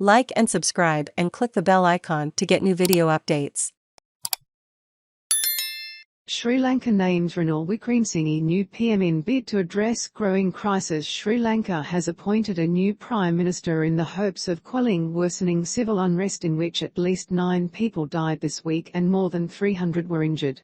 Like and subscribe and click the bell icon to get new video updates. Sri Lanka names Ranil Wickremesinghe new PM in bid to address growing crisis. Sri Lanka has appointed a new Prime Minister in the hopes of quelling worsening civil unrest in which at least 9 people died this week and more than 300 were injured.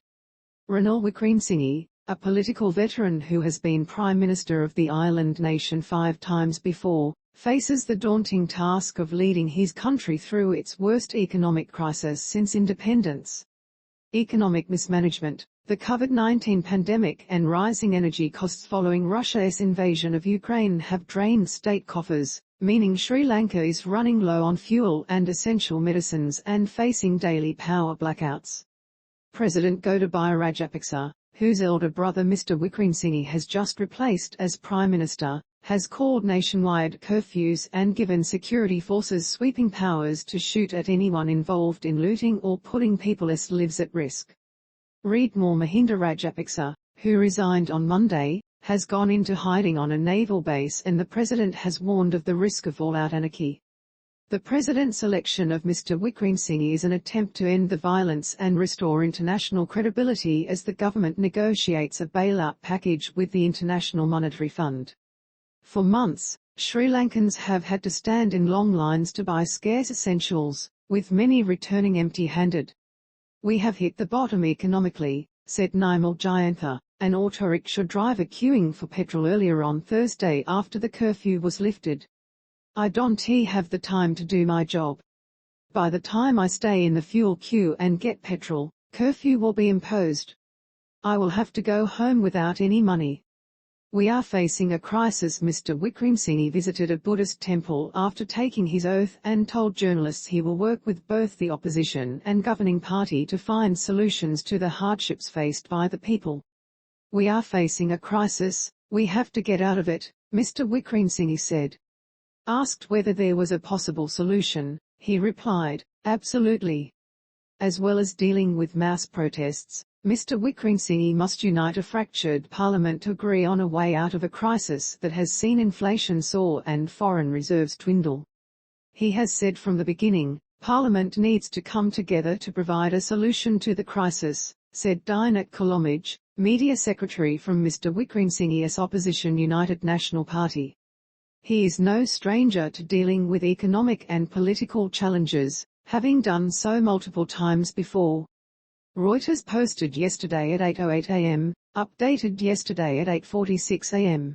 Ranil Wickremesinghe, a political veteran who has been Prime Minister of the island nation 5 times before, faces the daunting task of leading his country through its worst economic crisis since independence. Economic mismanagement, the COVID-19 pandemic and rising energy costs following Russia's invasion of Ukraine have drained state coffers, meaning Sri Lanka is running low on fuel and essential medicines and facing daily power blackouts. President Gotabaya Rajapaksa, whose elder brother Mr Wickremesinghe has just replaced as Prime Minister, has called nationwide curfews and given security forces sweeping powers to shoot at anyone involved in looting or putting people's lives at risk. Read more. Mahinda Rajapaksa, who resigned on Monday, has gone into hiding on a naval base and the president has warned of the risk of all-out anarchy. The president's election of Mr Wickremesinghe is an attempt to end the violence and restore international credibility as the government negotiates a bailout package with the International Monetary Fund. For months, Sri Lankans have had to stand in long lines to buy scarce essentials, with many returning empty-handed. "We have hit the bottom economically," said Nimal Jayantha, an autorickshaw driver queuing for petrol earlier on Thursday after the curfew was lifted. "I don't have the time to do my job. By the time I stay in the fuel queue and get petrol, curfew will be imposed. I will have to go home without any money." "We are facing a crisis." Mr Wickremesinghe visited a Buddhist temple after taking his oath and told journalists he will work with both the opposition and governing party to find solutions to the hardships faced by the people. "We are facing a crisis, we have to get out of it," Mr Wickremesinghe said. Asked whether there was a possible solution, he replied, "Absolutely." As well as dealing with mass protests, Mr Wickremesinghe must unite a fractured parliament to agree on a way out of a crisis that has seen inflation soar and foreign reserves dwindle. He has said from the beginning, Parliament needs to come together to provide a solution to the crisis, said Dinouk Colombage, media secretary from Mr Wickremesinghe's opposition United National Party. He is no stranger to dealing with economic and political challenges, having done so multiple times before. Reuters posted yesterday at 8:08 am, updated yesterday at 8:46 am.